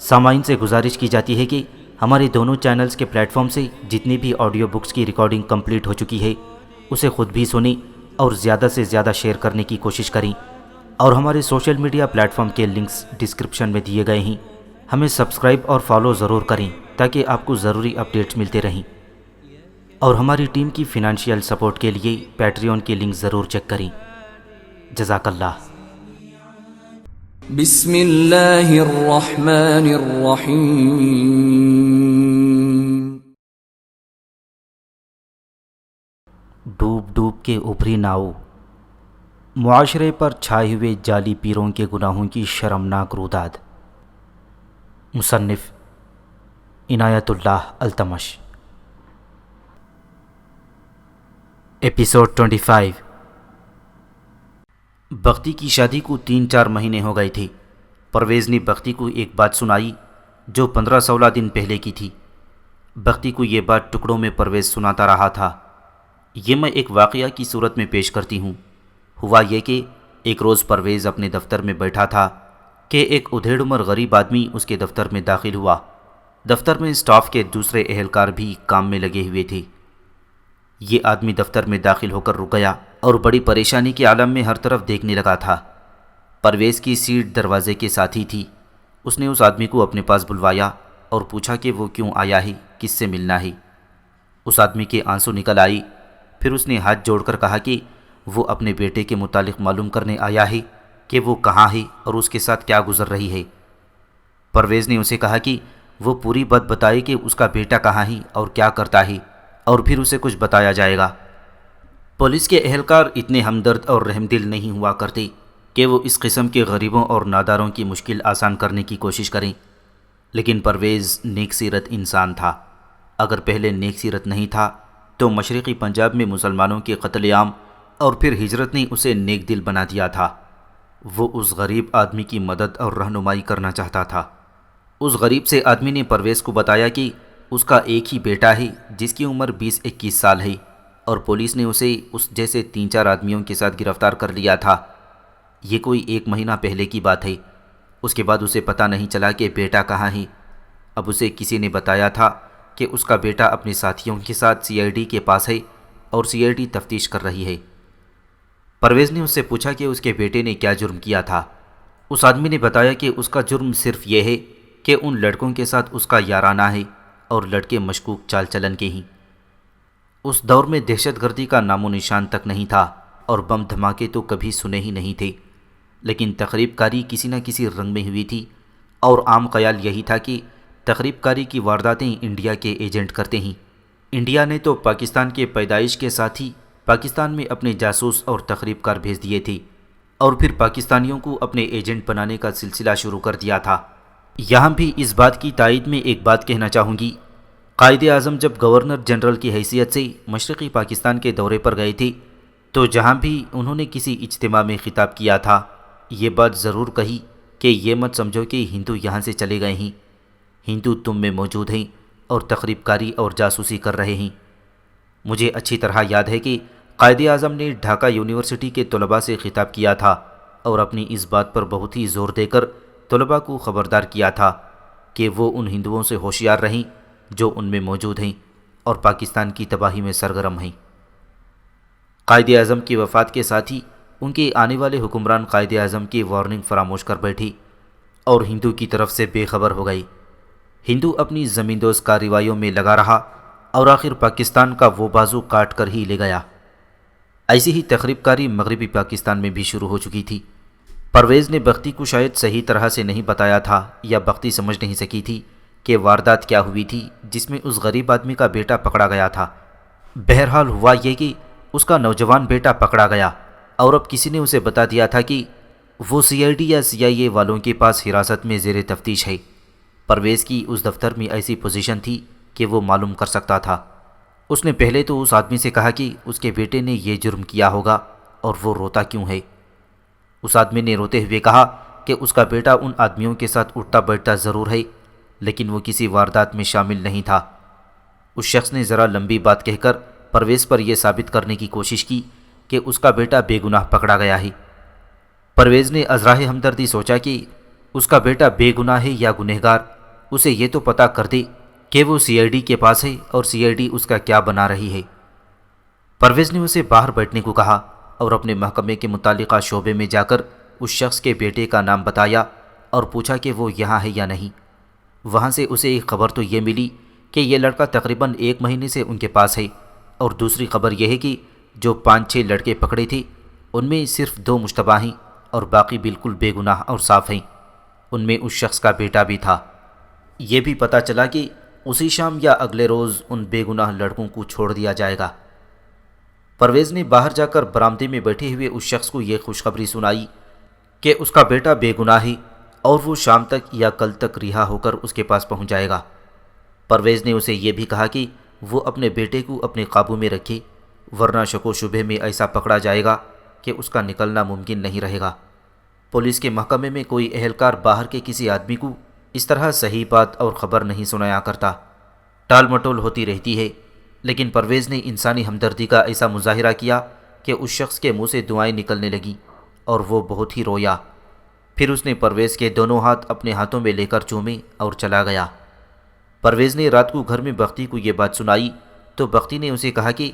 سامعین سے گزارش کی جاتی ہے کہ ہمارے دونوں چینلز کے پلیٹ فارم سے جتنی بھی آڈیو بکس کی ریکارڈنگ کمپلیٹ ہو چکی ہے اسے خود بھی سنیں اور زیادہ سے زیادہ شیئر کرنے کی کوشش کریں، اور ہمارے سوشل میڈیا پلیٹ فارم کے لنکس ڈسکرپشن میں دیے گئے ہیں۔ ہمیں سبسکرائب اور فالو ضرور کریں تاکہ آپ کو ضروری اپڈیٹس ملتے رہیں، اور ہماری ٹیم کی فنانشیل سپورٹ کے لیے پیٹریون کی لنک ضرور چیک کریں۔ جزاک اللہ۔ بسم اللہ الرحمن الرحیم۔ ڈوب ڈوب کے ابھری ناؤ، معاشرے پر چھائے ہوئے جعلی پیروں کے گناہوں کی شرمناک روداد۔ مصنف عنایت اللہ التمش۔ ایپیسوڈ 25۔ بختی کی شادی کو 3-4 مہینے ہو گئے تھے۔ پرویز نے بختی کو ایک بات سنائی جو 15-16 دن پہلے کی تھی۔ بختی کو یہ بات ٹکڑوں میں پرویز سناتا رہا تھا۔ یہ میں ایک واقعہ کی صورت میں پیش کرتی ہوں۔ ہوا یہ کہ ایک روز پرویز اپنے دفتر میں بیٹھا تھا کہ ایک ادھیڑ عمر غریب آدمی اس کے دفتر میں داخل ہوا۔ دفتر میں اسٹاف کے دوسرے اہلکار بھی کام میں لگے ہوئے تھے۔ یہ آدمی دفتر میں داخل ہو کر رک گیا اور بڑی پریشانی کے عالم میں ہر طرف دیکھنے لگا تھا۔ پرویز کی سیٹ دروازے کے ساتھ ہی تھی۔ اس نے اس آدمی کو اپنے پاس بلوایا اور پوچھا کہ وہ کیوں آیا ہے، کس سے ملنا ہے۔ اس آدمی کے آنسو نکل آئی۔ پھر اس نے ہاتھ جوڑ کر کہا کہ وہ اپنے بیٹے کے متعلق معلوم کرنے آیا ہے کہ وہ کہاں ہے اور اس کے ساتھ کیا گزر رہی ہے۔ پرویز نے اسے کہا کہ وہ پوری بات بتائے کہ اس کا بیٹا کہاں ہے اور کیا کرتا ہے، اور پھر اسے کچھ بتایا جائے گا۔ پولیس کے اہلکار اتنے ہمدرد اور رحم دل نہیں ہوا کرتے کہ وہ اس قسم کے غریبوں اور ناداروں کی مشکل آسان کرنے کی کوشش کریں، لیکن پرویز نیک سیرت انسان تھا۔ اگر پہلے نیک سیرت نہیں تھا تو مشرقی پنجاب میں مسلمانوں کے قتل عام اور پھر ہجرت نے اسے نیک دل بنا دیا تھا۔ وہ اس غریب آدمی کی مدد اور رہنمائی کرنا چاہتا تھا۔ اس غریب سے آدمی نے پرویز کو بتایا کہ اس کا ایک ہی بیٹا ہے جس کی عمر 20-21 سال ہے، اور پولیس نے اسے اس جیسے 3-4 آدمیوں کے ساتھ گرفتار کر لیا تھا۔ یہ کوئی 1 مہینہ پہلے کی بات ہے۔ اس کے بعد اسے پتہ نہیں چلا کہ بیٹا کہاں ہے۔ اب اسے کسی نے بتایا تھا کہ اس کا بیٹا اپنے ساتھیوں کے ساتھ CID کے پاس ہے اور CID تفتیش کر رہی ہے۔ پرویز نے اس سے پوچھا کہ اس کے بیٹے نے کیا جرم کیا تھا۔ اس آدمی نے بتایا کہ اس کا جرم صرف یہ ہے کہ ان لڑکوں کے ساتھ اس کا یارانہ ہے اور لڑکے مشکوک چال چلن کے ہیں۔ اس دور میں دہشت گردی کا نام و نشان تک نہیں تھا اور بم دھماکے تو کبھی سنے ہی نہیں تھے، لیکن تخریب کاری کسی نہ کسی رنگ میں ہوئی تھی، اور عام خیال یہی تھا کہ تخریب کاری کی وارداتیں انڈیا کے ایجنٹ کرتے ہیں۔ انڈیا نے تو پاکستان کے پیدائش کے ساتھ ہی پاکستان میں اپنے جاسوس اور تخریب کار بھیج دیے تھے، اور پھر پاکستانیوں کو اپنے ایجنٹ بنانے کا سلسلہ شروع کر دیا تھا۔ یہاں بھی اس بات کی تائید میں ایک بات کہنا چاہوں گی۔ قائد اعظم جب گورنر جنرل کی حیثیت سے مشرقی پاکستان کے دورے پر گئے تھے تو جہاں بھی انہوں نے کسی اجتماع میں خطاب کیا تھا، یہ بات ضرور کہی کہ یہ مت سمجھو کہ ہندو یہاں سے چلے گئے ہیں، ہندو تم میں موجود ہیں اور تخریب کاری اور جاسوسی کر رہے ہیں۔ مجھے اچھی طرح یاد ہے کہ قائد اعظم نے ڈھاکہ یونیورسٹی کے طلباء سے خطاب کیا تھا اور اپنی اس بات پر بہت ہی زور دے کر طلباء کو خبردار کیا تھا کہ وہ ان ہندوؤں سے ہوشیار رہیں جو ان میں موجود ہیں اور پاکستان کی تباہی میں سرگرم ہیں۔ قائد اعظم کی وفات کے ساتھ ہی ان کے آنے والے حکمران قائد اعظم کی وارننگ فراموش کر بیٹھی اور ہندو کی طرف سے بے خبر ہو گئی۔ ہندو اپنی زمیندوز کارروائیوں میں لگا رہا اور آخر پاکستان کا وہ بازو کاٹ کر ہی لے گیا۔ ایسی ہی تخریب کاری مغربی پاکستان میں بھی شروع ہو چکی تھی۔ پرویز نے بختی کو شاید صحیح طرح سے نہیں بتایا تھا یا بختی سمجھ نہیں سکی تھی کہ واردات کیا ہوئی تھی جس میں اس غریب آدمی کا بیٹا پکڑا گیا تھا۔ بہرحال ہوا یہ کہ اس کا نوجوان بیٹا پکڑا گیا اور اب کسی نے اسے بتا دیا تھا کہ وہ CID یا CIA والوں کے پاس حراست میں زیر تفتیش ہے۔ پرویز کی اس دفتر میں ایسی پوزیشن تھی کہ وہ معلوم کر سکتا تھا۔ اس نے پہلے تو اس آدمی سے کہا کہ اس کے بیٹے نے یہ جرم کیا ہوگا اور وہ روتا کیوں ہے۔ اس آدمی نے روتے ہوئے کہا کہ اس کا بیٹا ان آدمیوں کے ساتھ اٹھتا بیٹھتا ضرور ہے لیکن وہ کسی واردات میں شامل نہیں تھا۔ اس شخص نے ذرا لمبی بات کہہ کر پرویز پر یہ ثابت کرنے کی کوشش کی کہ اس کا بیٹا بے گناہ پکڑا گیا ہے۔ پرویز نے ازراہ ہمدردی سوچا کہ اس کا بیٹا بے گناہ ہے یا گنہگار، اسے یہ تو پتہ کر دے کہ وہ سی آئی ڈی کے پاس ہے اور سی آئی ڈی اس کا کیا بنا رہی ہے۔ پرویز نے اسے باہر بیٹھنے کو کہا اور اپنے محکمے کے متعلقہ شعبے میں جا کر اس شخص کے بیٹے کا نام بتایا اور پوچھا کہ وہ یہاں ہے یا نہیں۔ وہاں سے اسے ایک خبر تو یہ ملی کہ یہ لڑکا تقریباً 1 مہینے سے ان کے پاس ہے، اور دوسری خبر یہ ہے کہ جو 5-6 لڑکے پکڑے تھے ان میں صرف 2 مشتبہ ہیں اور باقی بالکل بے گناہ اور صاف ہیں۔ ان میں اس شخص کا بیٹا بھی تھا۔ یہ بھی پتہ چلا کہ اسی شام یا اگلے روز ان بے گناہ لڑکوں کو چھوڑ دیا جائے گا۔ پرویز نے باہر جا کر برآمدے میں بیٹھے ہوئے اس شخص کو یہ خوشخبری سنائی کہ اس کا بیٹا بے گناہ ہے اور وہ شام تک یا کل تک رہا ہو کر اس کے پاس پہنچ جائے گا۔ پرویز نے اسے یہ بھی کہا کہ وہ اپنے بیٹے کو اپنے قابو میں رکھے، ورنہ شک و شبہ میں ایسا پکڑا جائے گا کہ اس کا نکلنا ممکن نہیں رہے گا۔ پولیس کے محکمے میں کوئی اہلکار باہر کے کسی آدمی کو اس طرح صحیح بات اور خبر نہیں سنایا کرتا۔ ٹال مٹول ہوتی رہتی ہے، لیکن پرویز نے انسانی ہمدردی کا ایسا مظاہرہ کیا کہ اس شخص کے منہ سے دعائیں نکلنے لگیں اور وہ بہت ہی رویا۔ پھر اس نے پرویز کے دونوں ہاتھ اپنے ہاتھوں میں لے کر چومے اور چلا گیا۔ پرویز نے رات کو گھر میں بختی کو یہ بات سنائی تو بختی نے اسے کہا کہ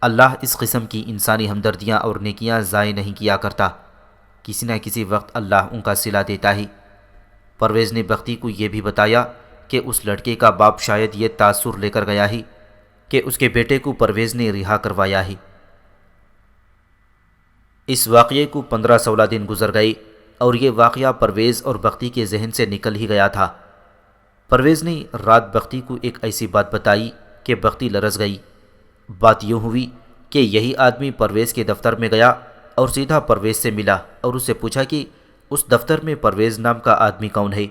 اللہ اس قسم کی انسانی ہمدردیاں اور نیکیاں ضائع نہیں کیا کرتا، کسی نہ کسی وقت اللہ ان کا صلہ دیتا ہے۔ پرویز نے بختی کو یہ بھی بتایا کہ اس لڑکے کا باپ شاید یہ تاثر لے کر گیا ہے کہ اس کے بیٹے کو پرویز نے رہا کروایا ہے۔ اس واقعے کو 15-16 دن گزر گئے اور یہ واقعہ پرویز اور بختی کے ذہن سے نکل ہی گیا تھا۔ پرویز نے رات بختی کو ایک ایسی بات بتائی کہ بختی لرز گئی۔ بات یوں ہوئی کہ یہی آدمی پرویز کے دفتر میں گیا اور سیدھا پرویز سے ملا اور اس سے پوچھا کہ اس دفتر میں پرویز نام کا آدمی کون ہے۔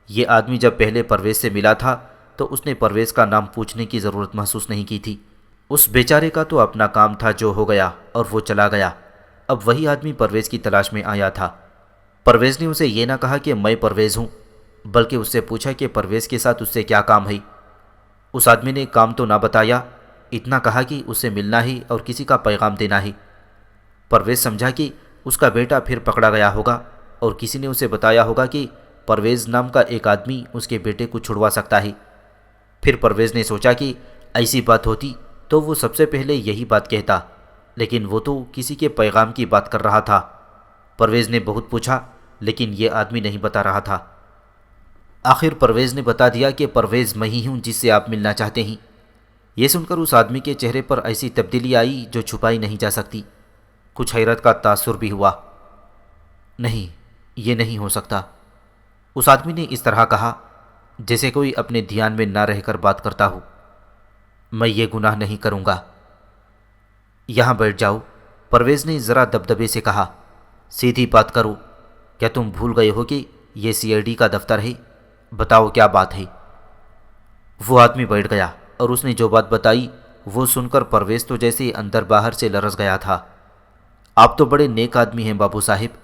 یہ آدمی جب پہلے پرویز سے ملا تھا تو اس نے پرویز کا نام پوچھنے کی ضرورت محسوس نہیں کی تھی۔ اس بیچارے کا تو اپنا کام تھا جو ہو گیا اور وہ چلا گیا۔ اب وہی آدمی پرویز کی تلاش میں آیا تھا۔ پرویز نے اسے یہ نہ کہا کہ میں پرویز ہوں، بلکہ اس سے پوچھا کہ پرویز کے ساتھ اس سے کیا کام ہے۔ اس آدمی نے کام تو نہ بتایا، اتنا کہا کہ اس سے ملنا ہے اور کسی کا پیغام دینا ہے۔ پرویز سمجھا کہ اس کا بیٹا پھر پکڑا گیا ہوگا اور کسی نے اسے بتایا ہوگا کہ پرویز نام کا ایک آدمی اس کے بیٹے کو چھڑوا سکتا ہے۔ پھر پرویز نے سوچا کہ ایسی بات ہوتی تو وہ سب سے پہلے یہی بات کہتا، لیکن وہ تو کسی کے پیغام کی بات کر رہا تھا۔ پرویز نے بہت پوچھا لیکن یہ آدمی نہیں بتا رہا تھا۔ آخر پرویز نے بتا دیا کہ پرویز میں ہی ہوں جس سے آپ ملنا چاہتے ہیں۔ یہ سن کر اس آدمی کے چہرے پر ایسی تبدیلی آئی جو چھپائی نہیں جا سکتی۔ کچھ حیرت کا تاثر بھی ہوا۔ نہیں، یہ نہیں ہو سکتا۔ اس آدمی نے اس طرح کہا جیسے کوئی اپنے دھیان میں نہ رہ کر بات کرتا ہو۔ میں یہ گناہ نہیں کروں گا۔ یہاں بیٹھ جاؤ، پرویز نے ذرا دبدبے سے کہا۔ سیدھی بات کرو، کیا تم بھول گئے ہو کہ یہ سی آئی ڈی کا دفتر ہے؟ بتاؤ کیا بات ہے۔ وہ آدمی بیٹھ گیا اور اس نے جو بات بتائی وہ سن کر پرویز تو جیسے اندر باہر سے لرز گیا تھا۔ آپ تو بڑے نیک آدمی ہیں بابو صاحب،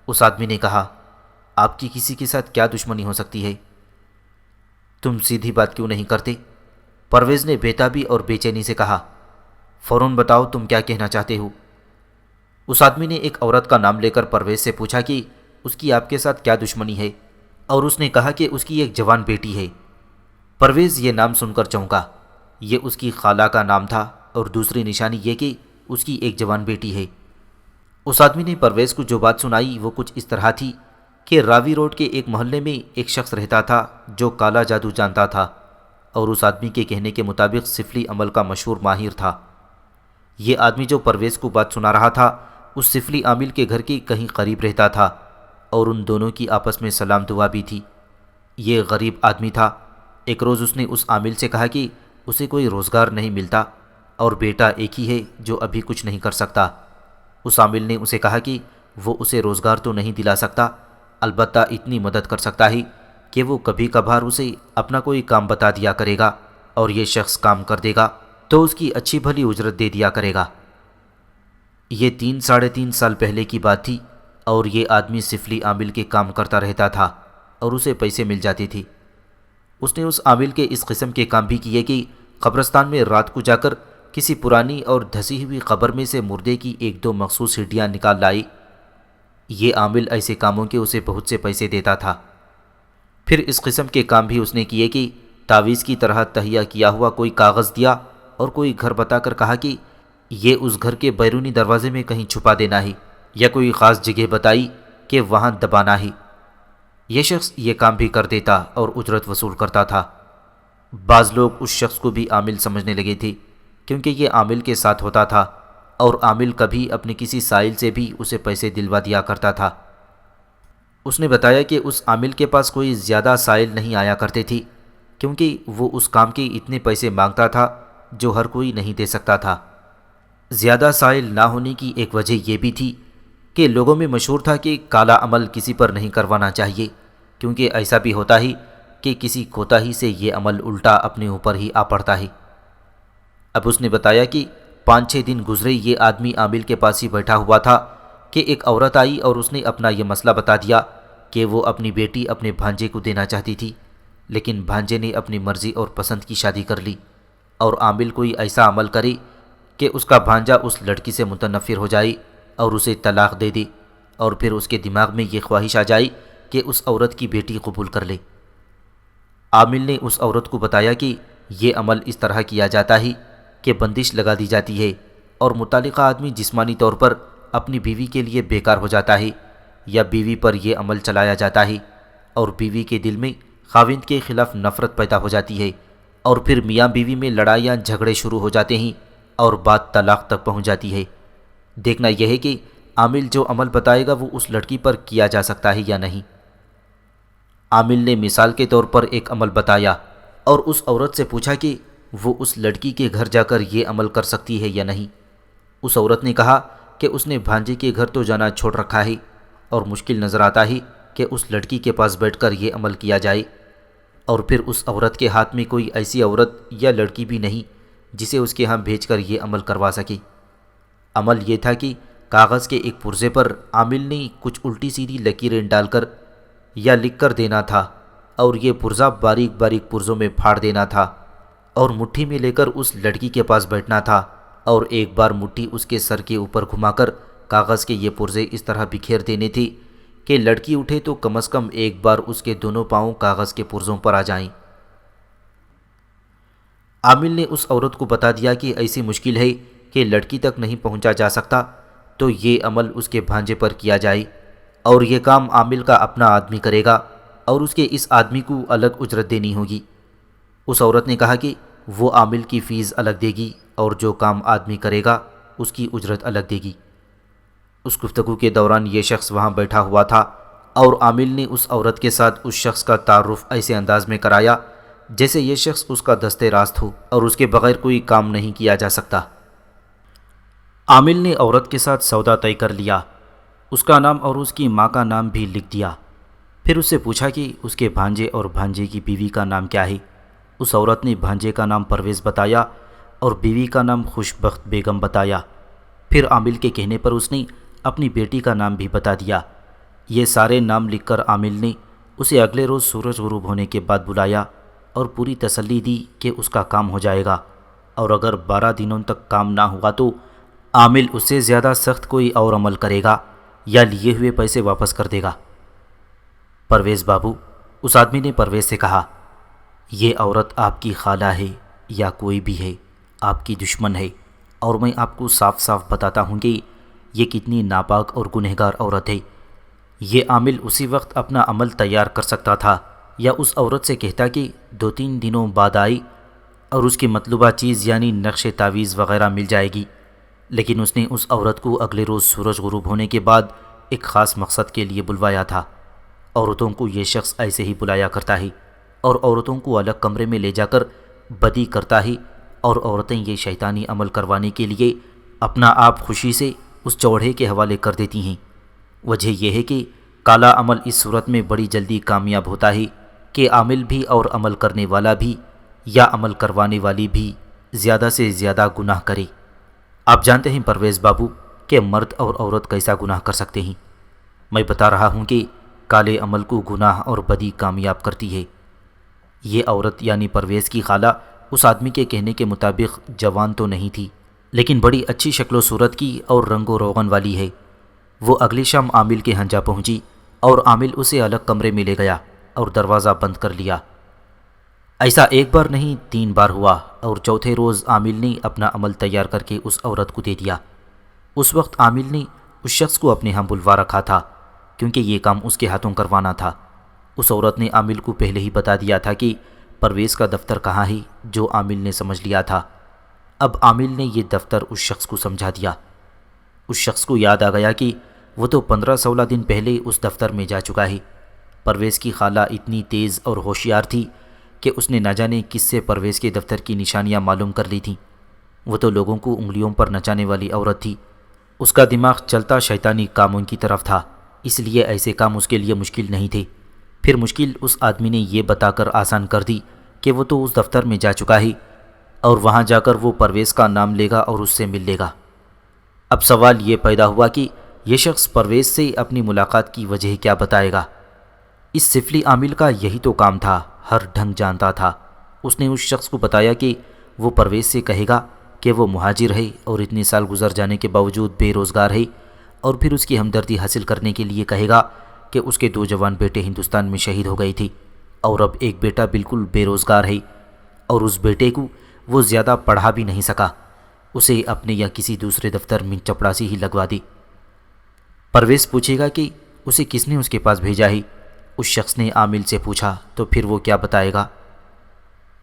اس آدمی نے کہا۔ آپ کی کسی کے ساتھ کیا دشمنی ہو سکتی ہے؟ تم سیدھی بات کیوں نہیں کرتے؟ پرویز نے بےتابی اور بے چینی سے کہا۔ فوراً بتاؤ تم کیا کہنا چاہتے ہو۔ اس آدمی نے ایک عورت کا نام لے کر پرویز سے پوچھا کہ اس کی آپ کے ساتھ کیا دشمنی ہے، اور اس نے کہا کہ اس کی ایک جوان بیٹی ہے۔ پرویز یہ نام سن کر چونکا۔ یہ اس کی خالہ کا نام تھا اور دوسری نشانی یہ کہ اس کی ایک جوان بیٹی ہے۔ اس آدمی نے پرویز کو جو بات سنائی وہ کچھ اس طرح تھی کہ راوی روڈ کے ایک محلے میں ایک شخص رہتا تھا جو کالا جادو جانتا تھا اور اس آدمی کے کہنے کے مطابق سفلی عمل کا مشہور ماہر تھا۔ یہ آدمی جو پرویز کو بات سنا رہا تھا اس سفلی عامل کے گھر کے کہیں قریب رہتا تھا اور ان دونوں کی آپس میں سلام دعا بھی تھی۔ یہ غریب آدمی تھا۔ ایک روز اس نے اس عامل سے کہا کہ اسے کوئی روزگار نہیں ملتا اور بیٹا ایک ہی ہے جو ابھی کچھ نہیں کر سکتا۔ اس عامل نے اسے کہا کہ وہ اسے روزگار تو نہیں دلا سکتا، البتہ اتنی مدد کر سکتا ہے کہ وہ کبھی کبھار اسے اپنا کوئی کام بتا دیا کرے گا اور یہ شخص کام کر دے گا تو اس کی اچھی بھلی اجرت دے دیا کرے گا۔ یہ 3-3.5 سال پہلے کی بات تھی اور یہ آدمی سفلی عامل کے کام کرتا رہتا تھا اور اسے پیسے مل جاتے تھے۔ اس نے اس عامل کے اس قسم کے کام بھی کیے کہ قبرستان میں رات کو جا کر کسی پرانی اور دھسی ہوئی قبر میں سے مردے کی 1-2 مخصوص ہڈیاں نکال لائی۔ یہ عامل ایسے کاموں کے اسے بہت سے پیسے دیتا تھا۔ پھر اس قسم کے کام بھی اس نے کیے کہ تعویذ کی طرح تہیہ کیا ہوا کوئی کاغذ دیا اور کوئی گھر بتا کر کہا کہ یہ اس گھر کے بیرونی دروازے میں کہیں چھپا دینا ہے، یا کوئی خاص جگہ بتائی کہ وہاں دبانا ہے۔ یہ شخص یہ کام بھی کر دیتا اور اجرت وصول کرتا تھا۔ بعض لوگ اس شخص کو بھی عامل سمجھنے لگے تھے، کیونکہ یہ عامل کے ساتھ ہوتا تھا اور عامل کبھی اپنے کسی سائل سے بھی اسے پیسے دلوا دیا کرتا تھا۔ اس نے بتایا کہ اس عامل کے پاس کوئی زیادہ سائل نہیں آیا کرتے تھے، کیونکہ وہ اس کام کے اتنے پیسے مانگتا تھا جو ہر کوئی نہیں دے سکتا تھا۔ زیادہ سائل نہ ہونے کی ایک وجہ یہ بھی تھی کہ لوگوں میں مشہور تھا کہ کالا عمل کسی پر نہیں کروانا چاہیے، کیونکہ ایسا بھی ہوتا ہی کہ کسی کوتاہی سے یہ عمل الٹا اپنے اوپر ہی آ پڑتا ہے۔ اب اس نے بتایا کہ 5-6 دن گزرے یہ آدمی عامل کے پاس ہی بیٹھا ہوا تھا کہ ایک عورت آئی اور اس نے اپنا یہ مسئلہ بتا دیا کہ وہ اپنی بیٹی اپنے بھانجے کو دینا چاہتی تھی، لیکن بھانجے نے اپنی مرضی اور پسند کی شادی کر لی، اور عامل کوئی ایسا عمل کرے کہ اس کا بھانجا اس لڑکی سے متنفر ہو جائے اور اسے طلاق دے دے، اور پھر اس کے دماغ میں یہ خواہش آ جائے کہ اس عورت کی بیٹی قبول کر لے۔ عامل نے اس عورت کو بتایا کہ یہ عمل اس طرح کیا جاتا ہے کہ بندش لگا دی جاتی ہے اور متعلقہ آدمی جسمانی طور پر اپنی بیوی کے لیے بیکار ہو جاتا ہے، یا بیوی پر یہ عمل چلایا جاتا ہے اور بیوی کے دل میں خاوند کے خلاف نفرت پیدا ہو جاتی ہے، اور پھر میاں بیوی میں لڑائیاں جھگڑے شروع ہو جاتے ہیں اور بات طلاق تک پہنچ جاتی ہے۔ دیکھنا یہ ہے کہ عامل جو عمل بتائے گا وہ اس لڑکی پر کیا جا سکتا ہے یا نہیں۔ عامل نے مثال کے طور پر ایک عمل بتایا اور اس عورت سے پوچھا کہ وہ اس لڑکی کے گھر جا کر یہ عمل کر سکتی ہے یا نہیں۔ اس عورت نے کہا کہ اس نے بھانجے کے گھر تو جانا چھوڑ رکھا ہے اور مشکل نظر آتا ہے کہ اس لڑکی کے پاس بیٹھ کر یہ عمل کیا جائے، اور پھر اس عورت کے ہاتھ میں کوئی ایسی عورت یا لڑکی بھی نہیں جسے اس کے ہاں بھیج کر یہ عمل کروا سکے۔ عمل یہ تھا کہ کاغذ کے ایک پرزے پر عامل نے کچھ الٹی سیدھی لکیریں ڈال کر یا لکھ کر دینا تھا، اور یہ پرزہ باریک باریک پرزوں میں پھاڑ دینا تھا اور مٹھی میں لے کر اس لڑکی کے پاس بیٹھنا تھا، اور ایک بار مٹھی اس کے سر کے اوپر گھما کر کاغذ کے یہ پرزے اس طرح بکھیر دینے تھے کہ لڑکی اٹھے تو کم از کم ایک بار اس کے دونوں پاؤں کاغذ کے پرزوں پر آ جائیں۔ عامل نے اس عورت کو بتا دیا کہ ایسی مشکل ہے کہ لڑکی تک نہیں پہنچا جا سکتا، تو یہ عمل اس کے بھانجے پر کیا جائے، اور یہ کام عامل کا اپنا آدمی کرے گا اور اس کے اس آدمی کو الگ اجرت دینی ہوگی۔ اس عورت نے کہا کہ وہ عامل کی فیس الگ دے گی اور جو کام آدمی کرے گا اس کی اجرت الگ دے گی۔ اس گفتگو کے دوران یہ شخص وہاں بیٹھا ہوا تھا اور عامل نے اس عورت کے ساتھ اس شخص کا تعارف ایسے انداز میں کرایا جیسے یہ شخص اس کا دست راست ہو اور اس کے بغیر کوئی کام نہیں کیا جا سکتا۔ عامل نے عورت کے ساتھ سودا طے کر لیا، اس کا نام اور اس کی ماں کا نام بھی لکھ دیا۔ پھر اس سے پوچھا کہ اس کے بھانجے اور بھانجے کی بیوی کا نام کیا ہے۔ اس عورت نے بھانجے کا نام پرویز بتایا اور بیوی کا نام خوشبخت بیگم بتایا۔ پھر عامل کے کہنے پر اس نے اپنی بیٹی کا نام بھی بتا دیا۔ یہ سارے نام لکھ کر عامل نے اسے اگلے روز سورج غروب ہونے کے بعد بلایا اور پوری تسلی دی کہ اس کا کام ہو جائے گا، اور اگر 12 دنوں تک کام نہ ہوا تو عامل اس سے زیادہ سخت کوئی اور عمل کرے گا یا لیے ہوئے پیسے واپس کر دے گا۔ پرویز بابو، اس آدمی نے پرویز سے کہا، یہ عورت آپ کی خالہ ہے یا کوئی بھی ہے، آپ کی دشمن ہے، اور میں آپ کو صاف صاف بتاتا ہوں کہ یہ کتنی ناپاک اور گنہگار عورت ہے۔ یہ عامل اسی وقت اپنا عمل تیار کر سکتا تھا یا اس عورت سے کہتا کہ 2-3 دنوں بعد آئی اور اس کی مطلوبہ چیز یعنی نقش تعویذ وغیرہ مل جائے گی، لیکن اس نے اس عورت کو اگلے روز سورج غروب ہونے کے بعد ایک خاص مقصد کے لیے بلوایا تھا۔ عورتوں کو یہ شخص ایسے ہی بلایا کرتا ہے اور عورتوں کو الگ کمرے میں لے جا کر بدی کرتا ہے، اور عورتیں یہ شیطانی عمل کروانے کے لیے اپنا آپ خوشی سے اس چوڑھے کے حوالے کر دیتی ہیں۔ وجہ یہ ہے کہ کالا عمل اس صورت میں بڑی جلدی کامیاب ہوتا ہے کہ عامل بھی اور عمل کرنے والا بھی یا عمل کروانے والی بھی زیادہ سے زیادہ گناہ کرے۔ آپ جانتے ہیں پرویز بابو کہ مرد اور عورت کیسا گناہ کر سکتے ہیں۔ میں بتا رہا ہوں کہ کالے عمل کو گناہ اور بدی کامیاب کرتی ہے۔ یہ عورت یعنی پرویز کی خالہ اس آدمی کے کہنے کے مطابق جوان تو نہیں تھی، لیکن بڑی اچھی شکل و صورت کی اور رنگ و روغن والی ہے۔ وہ اگلی شام عامل کے ہاں جا پہنچی اور عامل اسے الگ کمرے میں لے گیا۔ اور دروازہ بند کر لیا۔ ایسا ایک بار نہیں 3 بار ہوا، اور چوتھے روز عامل نے اپنا عمل تیار کر کے اس عورت کو دے دیا۔ اس وقت عامل نے اس شخص کو اپنے ہاں بلوا رکھا تھا، کیونکہ یہ کام اس کے ہاتھوں کروانا تھا۔ اس عورت نے عامل کو پہلے ہی بتا دیا تھا کہ پرویز کا دفتر کہاں ہے، جو عامل نے سمجھ لیا تھا۔ اب عامل نے یہ دفتر اس شخص کو سمجھا دیا۔ اس شخص کو یاد آ گیا کہ وہ تو 15-16 دن پہلے اس دفتر میں جا چکا ہے۔ پرویز کی خالہ اتنی تیز اور ہوشیار تھی کہ اس نے نہ جانے کس سے پرویز کے دفتر کی نشانیاں معلوم کر لی تھیں۔ وہ تو لوگوں کو انگلیوں پر نچانے والی عورت تھی۔ اس کا دماغ چلتا شیطانی کاموں کی طرف تھا، اس لیے ایسے کام اس کے لیے مشکل نہیں تھے۔ پھر مشکل اس آدمی نے یہ بتا کر آسان کر دی کہ وہ تو اس دفتر میں جا چکا ہے، اور وہاں جا کر وہ پرویز کا نام لے گا اور اس سے مل لے گا۔ اب سوال یہ پیدا ہوا کہ یہ شخص پرویز سے اپنی ملاقات کی وجہ کیا بتائے گا۔ اس سفلی عامل کا یہی تو کام تھا، ہر ڈھنگ جانتا تھا۔ اس نے اس شخص کو بتایا کہ وہ پرویز سے کہے گا کہ وہ مہاجر ہے اور اتنے سال گزر جانے کے باوجود بے روزگار ہے، اور پھر اس کی ہمدردی حاصل کرنے کے لیے کہے گا کہ اس کے 2 جوان بیٹے ہندوستان میں شہید ہو گئے تھے، اور اب ایک بیٹا بالکل بے روزگار ہے، اور اس بیٹے کو وہ زیادہ پڑھا بھی نہیں سکا، اسے اپنے یا کسی دوسرے دفتر میں چپڑاسی ہی لگوا دی۔ پرویز پوچھے گا کہ اسے کس نے اس کے پاس بھیجا ہے۔ اس شخص نے عامل سے پوچھا تو پھر وہ کیا بتائے گا؟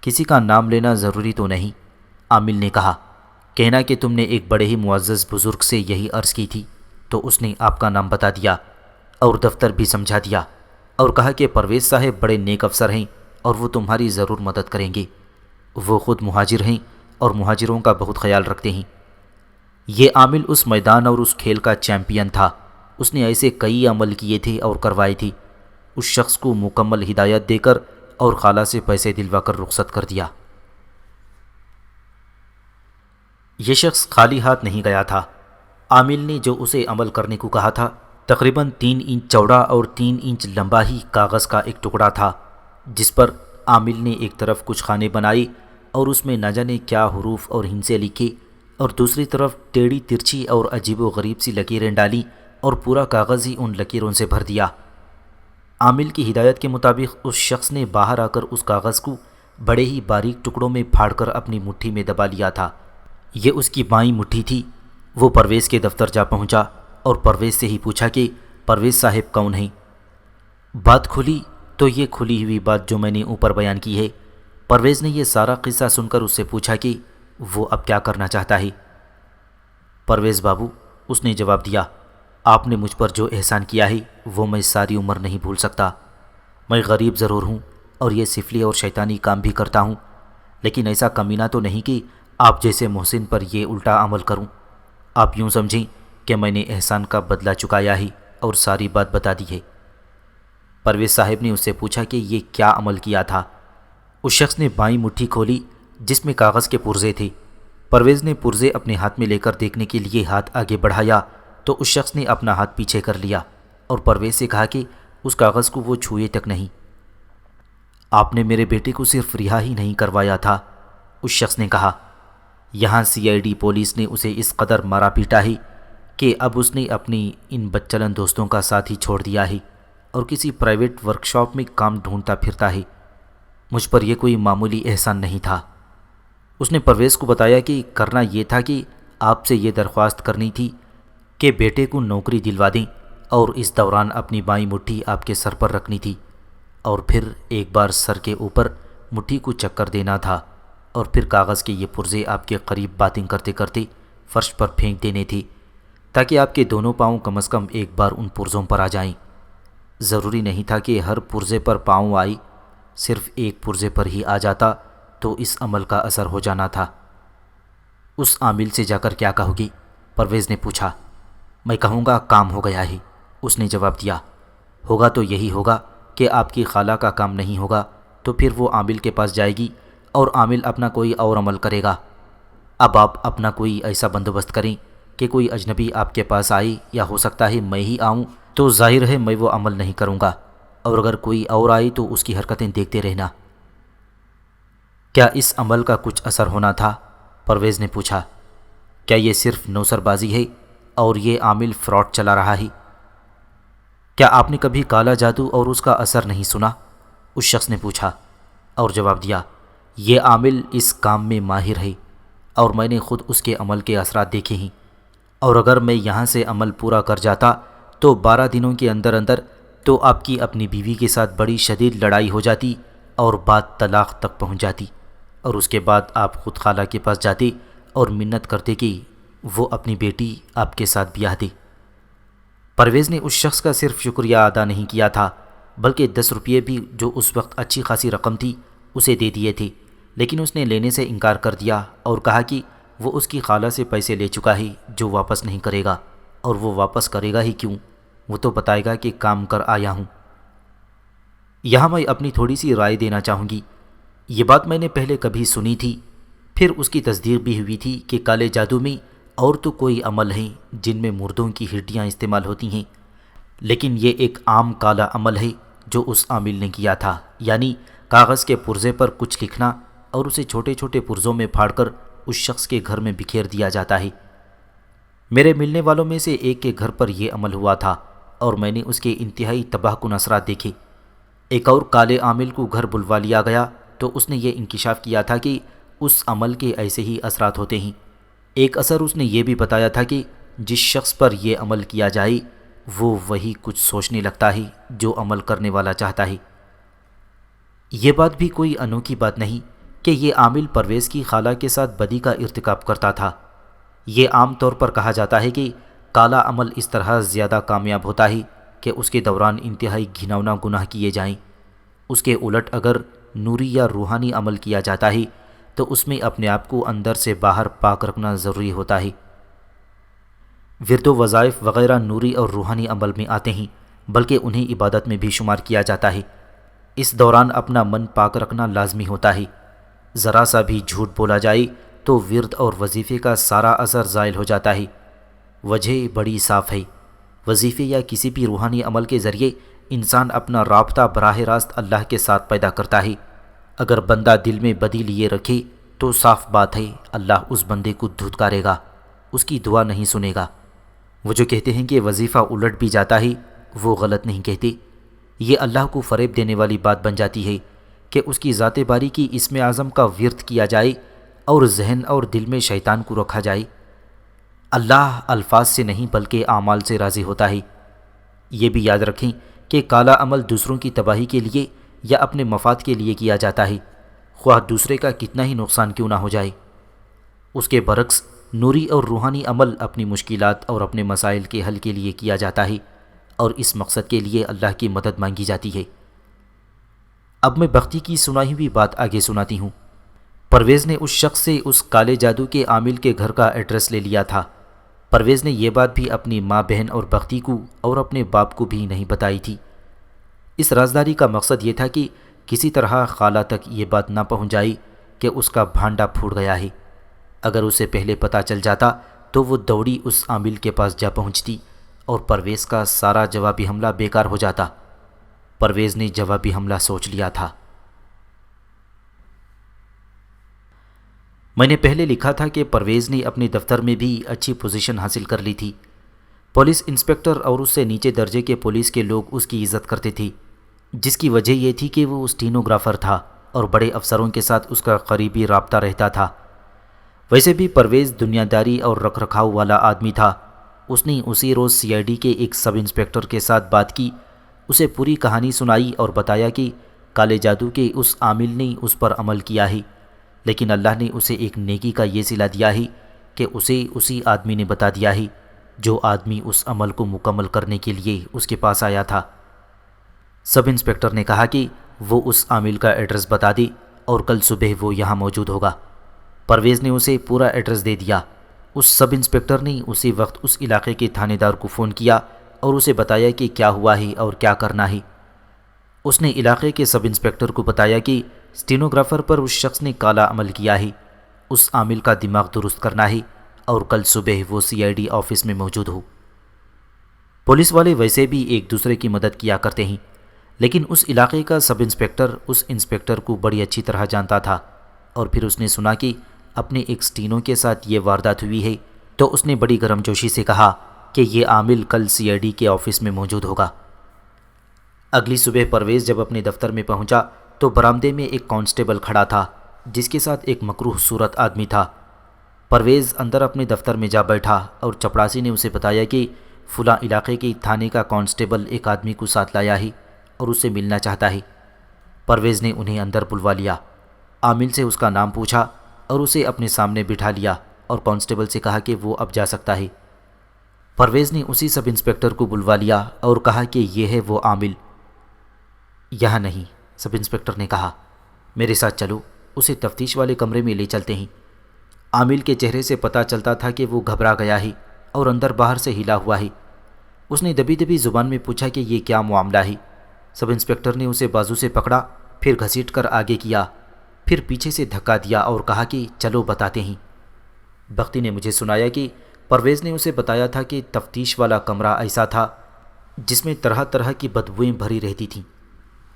کسی کا نام لینا ضروری تو نہیں، عامل نے کہا۔ کہنا کہ تم نے ایک بڑے ہی معزز بزرگ سے یہی عرض کی تھی، تو اس نے آپ کا نام بتا دیا اور دفتر بھی سمجھا دیا، اور کہا کہ پرویز صاحب بڑے نیک افسر ہیں اور وہ تمہاری ضرور مدد کریں گے۔ وہ خود مہاجر ہیں اور مہاجروں کا بہت خیال رکھتے ہیں۔ یہ عامل اس میدان اور اس کھیل کا چیمپئن تھا۔ اس نے ایسے کئی عمل کیے تھے اور کروائے تھی۔ اس شخص کو مکمل ہدایت دے کر اور خالہ سے پیسے دلوا کر رخصت کر دیا۔ یہ شخص خالی ہاتھ نہیں گیا تھا۔ عامل نے جو اسے عمل کرنے کو کہا تھا تقریباً 3 انچ چوڑا اور 3 انچ لمبا ہی کاغذ کا ایک ٹکڑا تھا، جس پر عامل نے ایک طرف کچھ خانے بنائے اور اس میں نہ جانے کیا حروف اور ہندسے لکھے، اور دوسری طرف ٹیڑھی ترچھی اور عجیب و غریب سی لکیریں ڈالیں، اور پورا کاغذ ہی ان لکیروں سے بھر دیا۔ عامل کی ہدایت کے مطابق اس شخص نے باہر آ کر اس کاغذ کو بڑے ہی باریک ٹکڑوں میں پھاڑ کر اپنی مٹھی میں دبا لیا تھا۔ یہ اس کی بائیں مٹھی تھی۔ وہ پرویز کے دفتر جا پہنچا اور پرویز سے ہی پوچھا کہ پرویز صاحب کون ہیں۔ بات کھلی تو یہ کھلی ہوئی بات جو میں نے اوپر بیان کی ہے۔ پرویز نے یہ سارا قصہ سن کر اس سے پوچھا کہ وہ اب کیا کرنا چاہتا ہے۔ پرویز بابو، اس نے جواب دیا، آپ نے مجھ پر جو احسان کیا ہے وہ میں ساری عمر نہیں بھول سکتا۔ میں غریب ضرور ہوں اور یہ سفلی اور شیطانی کام بھی کرتا ہوں، لیکن ایسا کمینہ تو نہیں کہ آپ جیسے محسن پر یہ الٹا عمل کروں۔ آپ یوں سمجھیں کہ میں نے احسان کا بدلہ چکایا ہے اور ساری بات بتا دی ہے۔ پرویز صاحب نے اس سے پوچھا کہ یہ کیا عمل کیا تھا۔ اس شخص نے بائیں مٹھی کھولی جس میں کاغذ کے پرزے تھے۔ پرویز نے پرزے اپنے ہاتھ میں لے کر دیکھنے کے لیے ہاتھ آگے بڑھایا تو اس شخص نے اپنا ہاتھ پیچھے کر لیا اور پرویز سے کہا کہ اس کاغذ کو وہ چھوئے تک نہیں۔ آپ نے میرے بیٹے کو صرف رہا ہی نہیں کروایا تھا، اس شخص نے کہا، یہاں CID پولیس نے اسے اس قدر مارا پیٹا ہے کہ اب اس نے اپنی ان بدچلن دوستوں کا ساتھ ہی چھوڑ دیا ہے اور کسی پرائیویٹ ورکشاپ میں کام ڈھونڈتا پھرتا ہے۔ مجھ پر یہ کوئی معمولی احسان نہیں تھا۔ اس نے پرویز کو بتایا کہ کرنا یہ تھا کہ آپ سے یہ درخواست کرنی تھی کہ بیٹے کو نوکری دلوا دیں، اور اس دوران اپنی بائیں مٹھی آپ کے سر پر رکھنی تھی، اور پھر ایک بار سر کے اوپر مٹھی کو چکر دینا تھا، اور پھر کاغذ کے یہ پرزے آپ کے قریب باتیں کرتے کرتے فرش پر پھینک دینے تھے، تاکہ آپ کے دونوں پاؤں کم از کم ایک بار ان پرزوں پر آ جائیں۔ ضروری نہیں تھا کہ ہر پرزے پر پاؤں آئی، صرف ایک پرزے پر ہی آ جاتا تو اس عمل کا اثر ہو جانا تھا۔ اس عامل سے جا کر کیا کہو گی؟ پرویز نے پوچھا۔ میں کہوں گا کام ہو گیا ہے، اس نے جواب دیا۔ ہوگا تو یہی ہوگا کہ آپ کی خالہ کا کام نہیں ہوگا، تو پھر وہ عامل کے پاس جائے گی اور عامل اپنا کوئی اور عمل کرے گا۔ اب آپ اپنا کوئی ایسا بندوبست کریں کہ کوئی اجنبی آپ کے پاس آئے، یا ہو سکتا ہے میں ہی آؤں، تو ظاہر ہے میں وہ عمل نہیں کروں گا، اور اگر کوئی اور آئی تو اس کی حرکتیں دیکھتے رہنا۔ کیا اس عمل کا کچھ اثر ہونا تھا؟ پرویز نے پوچھا۔ کیا یہ صرف نوسر بازی ہے اور یہ عامل فراڈ چلا رہا ہے؟ کیا آپ نے کبھی کالا جادو اور اس کا اثر نہیں سنا؟ اس شخص نے پوچھا اور جواب دیا، یہ عامل اس کام میں ماہر ہے اور میں نے خود اس کے عمل کے اثرات دیکھے ہیں، اور اگر میں یہاں سے عمل پورا کر جاتا تو 12 دنوں کے اندر اندر تو آپ کی اپنی بیوی کے ساتھ بڑی شدید لڑائی ہو جاتی اور بات طلاق تک پہنچ جاتی، اور اس کے بعد آپ خود خالہ کے پاس جاتے اور منت کرتے کہ وہ اپنی بیٹی آپ کے ساتھ بیاہ دے۔ پرویز نے اس شخص کا صرف شکریہ ادا نہیں کیا تھا بلکہ 10 روپے بھی، جو اس وقت اچھی خاصی رقم تھی، اسے دے دیے تھے، لیکن اس نے لینے سے انکار کر دیا اور کہا کہ وہ اس کی خالہ سے پیسے لے چکا ہے جو واپس نہیں کرے گا، اور وہ واپس کرے گا ہی کیوں، وہ تو بتائے گا کہ کام کر آیا ہوں۔ یہاں میں اپنی تھوڑی سی رائے دینا چاہوں گی۔ یہ بات میں نے پہلے کبھی سنی تھی، پھر اس کی تصدیق بھی ہوئی تھی کہ کالے جادو میں اور تو کوئی عمل ہیں جن میں مردوں کی ہڈیاں استعمال ہوتی ہیں، لیکن یہ ایک عام کالا عمل ہے جو اس عامل نے کیا تھا، یعنی کاغذ کے پرزے پر کچھ لکھنا اور اسے چھوٹے چھوٹے پرزوں میں پھاڑ کر اس شخص کے گھر میں بکھیر دیا جاتا ہے۔ میرے ملنے والوں میں سے ایک کے گھر پر یہ عمل ہوا تھا اور میں نے اس کے انتہائی تباہ کن اثرات دیکھے۔ ایک اور کالے عامل کو گھر بلوا لیا گیا تو اس نے یہ انکشاف کیا تھا کہ اس عمل کے ایسے ہی اثرات ہوتے ہیں۔ ایک اثر اس نے یہ بھی بتایا تھا کہ جس شخص پر یہ عمل کیا جائے وہ وہی کچھ سوچنے لگتا ہے جو عمل کرنے والا چاہتا ہے۔ یہ بات بھی کوئی انوکھی بات نہیں کہ یہ عامل پرویز کی خالہ کے ساتھ بدی کا ارتکاب کرتا تھا۔ یہ عام طور پر کہا جاتا ہے کہ کالا عمل اس طرح زیادہ کامیاب ہوتا ہے کہ اس کے دوران انتہائی گھناؤنا گناہ کیے جائیں۔ اس کے الٹ اگر نوری یا روحانی عمل کیا جاتا ہے تو اس میں اپنے آپ کو اندر سے باہر پاک رکھنا ضروری ہوتا ہے۔ ورد و وظائف وغیرہ نوری اور روحانی عمل میں آتے ہیں، بلکہ انہیں عبادت میں بھی شمار کیا جاتا ہے۔ اس دوران اپنا من پاک رکھنا لازمی ہوتا ہے۔ ذرا سا بھی جھوٹ بولا جائے تو ورد اور وظیفے کا سارا اثر زائل ہو جاتا ہے۔ وجہ بڑی صاف ہے، وظیفے یا کسی بھی روحانی عمل کے ذریعے انسان اپنا رابطہ براہ راست اللہ کے ساتھ پیدا کرتا ہے۔ اگر بندہ دل میں بدی لیے رکھے تو صاف بات ہے اللہ اس بندے کو دھتکارے گا، اس کی دعا نہیں سنے گا۔ وہ جو کہتے ہیں کہ وظیفہ الٹ بھی جاتا ہے وہ غلط نہیں کہتے۔ یہ اللہ کو فریب دینے والی بات بن جاتی ہے کہ اس کی ذات باری کی اسم اعظم کا ورد کیا جائے اور ذہن اور دل میں شیطان کو رکھا جائے۔ اللہ الفاظ سے نہیں بلکہ اعمال سے راضی ہوتا ہے۔ یہ بھی یاد رکھیں کہ کالا عمل دوسروں کی تباہی کے لیے یا اپنے مفاد کے لیے کیا جاتا ہے، خواہ دوسرے کا کتنا ہی نقصان کیوں نہ ہو جائے۔ اس کے برعکس نوری اور روحانی عمل اپنی مشکلات اور اپنے مسائل کے حل کے لیے کیا جاتا ہے اور اس مقصد کے لیے اللہ کی مدد مانگی جاتی ہے۔ اب میں بختی کی سنائی ہوئی بات آگے سناتی ہوں۔ پرویز نے اس شخص سے اس کالے جادو کے عامل کے گھر کا ایڈریس لے لیا تھا۔ پرویز نے یہ بات بھی اپنی ماں بہن اور بختی کو اور اپنے باپ کو بھی نہیں بتائی تھی۔ اس رازداری کا مقصد یہ تھا کہ کسی طرح خالہ تک یہ بات نہ پہنچ جائے کہ اس کا بھانڈا پھوٹ گیا ہے۔ اگر اسے پہلے پتہ چل جاتا تو وہ دوڑی اس عامل کے پاس جا پہنچتی اور پرویز کا سارا جوابی حملہ بیکار ہو جاتا۔ پرویز نے جوابی حملہ سوچ لیا تھا۔ میں نے پہلے لکھا تھا کہ پرویز نے اپنے دفتر میں بھی اچھی پوزیشن حاصل کر لی تھی۔ پولیس انسپکٹر اور اس سے نیچے درجے کے پولیس کے لوگ اس کی عزت کرتے تھے، جس کی وجہ یہ تھی کہ وہ اسٹینوگرافر تھا اور بڑے افسروں کے ساتھ اس کا قریبی رابطہ رہتا تھا۔ ویسے بھی پرویز دنیا داری اور رکھ رکھاؤ والا آدمی تھا۔ اس نے اسی روز سی آئی ڈی کے ایک سب انسپکٹر کے ساتھ بات کی، اسے پوری کہانی سنائی اور بتایا کہ کالے جادو کے اس عامل نے اس پر عمل کیا ہے، لیکن اللہ نے اسے ایک نیکی کا یہ صلہ دیا ہے کہ اسے اسی آدمی نے بتا دیا ہے جو آدمی اس عمل کو مکمل کرنے کے لیے اس کے پاس آیا تھا۔ سب انسپکٹر نے کہا کہ وہ اس عامل کا ایڈریس بتا دے اور کل صبح وہ یہاں موجود ہوگا۔ پرویز نے اسے پورا ایڈریس دے دیا۔ اس سب انسپکٹر نے اسی وقت اس علاقے کے تھانے دار کو فون کیا اور اسے بتایا کہ کیا ہوا ہے اور کیا کرنا ہے۔ اس نے علاقے کے سب انسپکٹر کو بتایا کہ اسٹینوگرافر پر اس شخص نے کالا عمل کیا ہے، اس عامل کا دماغ درست کرنا ہے اور کل صبح وہ سی آئی ڈی آفس میں موجود ہو۔ پولیس والے ویسے بھی ایک دوسرے کی مدد کیا کرتے ہیں، لیکن اس علاقے کا سب انسپکٹر اس انسپکٹر کو بڑی اچھی طرح جانتا تھا، اور پھر اس نے سنا کہ اپنے ایک اسٹینو کے ساتھ یہ واردات ہوئی ہے تو اس نے بڑی گرم جوشی سے کہا کہ یہ عامل کل سی آئی ڈی کے آفس میں موجود ہوگا۔ اگلی صبح پرویز جب اپنے دفتر میں پہنچا تو برآمدے میں ایک کانسٹیبل کھڑا تھا جس کے ساتھ ایک مکروہ صورت آدمی تھا۔ پرویز اندر اپنے دفتر میں جا بیٹھا اور چپڑاسی نے اسے بتایا کہ فلاں علاقے کے تھانے کا کانسٹیبل ایک آدمی کو ساتھ لایا ہے اور اسے ملنا چاہتا ہے۔ پرویز نے انہیں اندر بلوا لیا، عامل سے اس کا نام پوچھا اور اسے اپنے سامنے بٹھا لیا اور کانسٹیبل سے کہا کہ وہ اب جا سکتا ہے۔ پرویز نے اسی سب انسپکٹر کو بلوا لیا اور کہا کہ یہ ہے وہ عامل۔ یہاں نہیں، سب انسپکٹر نے کہا، میرے ساتھ چلو، اسے تفتیش والے کمرے میں لے چلتے ہیں۔ عامل کے چہرے سے پتہ چلتا تھا کہ وہ گھبرا گیا ہے اور اندر باہر سے ہلا ہوا ہے۔ اس نے دبی دبی زبان میں پوچھا کہ یہ کیا معاملہ ہے۔ سب انسپکٹر نے اسے بازو سے پکڑا، پھر گھسیٹ کر آگے کیا، پھر پیچھے سے دھکا دیا اور کہا کہ چلو بتاتے ہیں۔ بختی نے مجھے سنایا کہ پرویز نے اسے بتایا تھا کہ تفتیش والا کمرہ ایسا تھا جس میں طرح طرح کی بدبوئیں بھری رہتی تھیں۔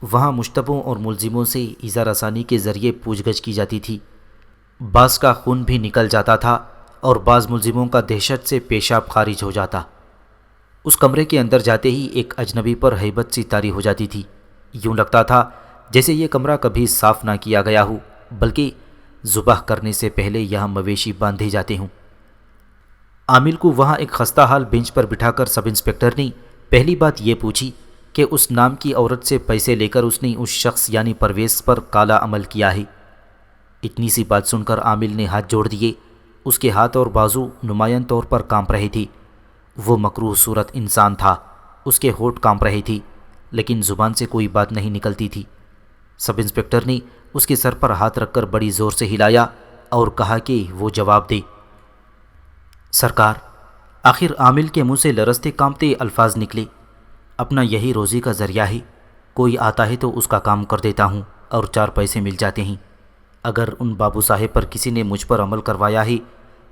وہاں مشتبہوں اور ملزموں سے ایذا رسانی کے ذریعے پوچھ گچھ کی جاتی تھی۔ بعض کا خون بھی نکل جاتا تھا اور بعض ملزموں کا دہشت سے پیشاب خارج ہو جاتا۔ اس کمرے کے اندر جاتے ہی ایک اجنبی پر ہیبت سی طاری ہو جاتی تھی۔ یوں لگتا تھا جیسے یہ کمرہ کبھی صاف نہ کیا گیا ہو، بلکہ ذبح کرنے سے پہلے یہاں مویشی باندھے جاتے ہوں۔ عامل کو وہاں ایک خستہ حال بینچ پر بٹھا کر سب انسپکٹر نے پہلی بات یہ پوچھی کہ اس نام کی عورت سے پیسے لے کر اس نے اس شخص یعنی پرویز پر کالا عمل کیا ہے۔ اتنی سی بات سن کر عامل نے ہاتھ جوڑ دیے۔ اس کے ہاتھ اور بازو نمایاں طور پر کانپ رہے تھے۔ وہ مکروہ صورت انسان تھا، اس کے ہونٹ کانپ رہے تھے، لیکن زبان سے کوئی بات نہیں نکلتی تھی۔ سب انسپکٹر نے اس کے سر پر ہاتھ رکھ کر بڑی زور سے ہلایا اور کہا کہ وہ جواب دے۔ سرکار، آخر عامل کے منہ سے لرزتے کانپتے الفاظ نکلے، اپنا یہی روزی کا ذریعہ ہے، کوئی آتا ہے تو اس کا کام کر دیتا ہوں اور 4 پیسے مل جاتے ہیں۔ اگر ان بابو صاحب پر کسی نے مجھ پر عمل کروایا ہے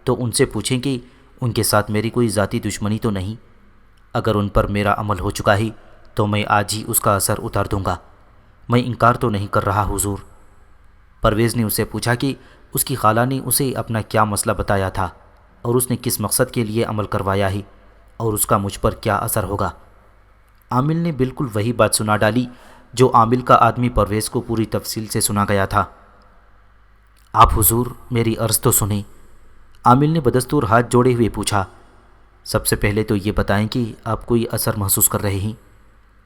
تو ان سے پوچھیں کہ ان کے ساتھ میری کوئی ذاتی دشمنی تو نہیں۔ اگر ان پر میرا عمل ہو چکا ہے تو میں آج ہی اس کا اثر اتار دوں گا۔ میں انکار تو نہیں کر رہا حضور۔ پرویز نے اسے پوچھا کہ اس کی خالہ نے اسے اپنا کیا مسئلہ بتایا تھا اور اس نے کس مقصد کے لیے عمل کروایا ہے اور اس کا مجھ پر کیا اثر ہوگا۔ عامل نے بالکل وہی بات سنا ڈالی جو عامل کا آدمی پرویز کو پوری تفصیل سے سنا گیا تھا۔ آپ حضور میری عرض تو سنیں، عامل نے بدستور ہاتھ جوڑے ہوئے پوچھا۔ سب سے پہلے تو یہ بتائیں کہ آپ کوئی اثر محسوس کر رہے ہیں؟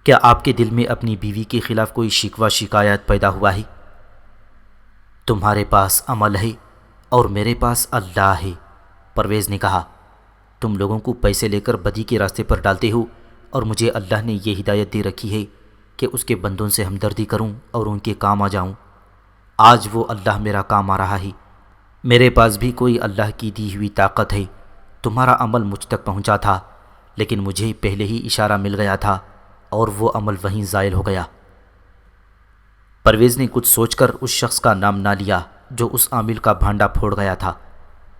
کیا آپ کے دل میں اپنی بیوی کے خلاف کوئی شکوہ شکایت پیدا ہوا ہے؟ تمہارے پاس عمل ہے اور میرے پاس اللہ ہے، پرویز نے کہا۔ تم لوگوں کو پیسے لے کر بدی کے راستے پر ڈالتے ہو اور مجھے اللہ نے یہ ہدایت دے رکھی ہے کہ اس کے بندوں سے ہمدردی کروں اور ان کے کام آ جاؤں۔ آج وہ اللہ میرا کام آ رہا ہے۔ میرے پاس بھی کوئی اللہ کی دی ہوئی طاقت ہے۔ تمہارا عمل مجھ تک پہنچا تھا، لیکن مجھے پہلے ہی اشارہ مل گیا تھا اور وہ عمل وہیں زائل ہو گیا۔ پرویز نے کچھ سوچ کر اس شخص کا نام نہ لیا جو اس عامل کا بھانڈا پھوڑ گیا تھا۔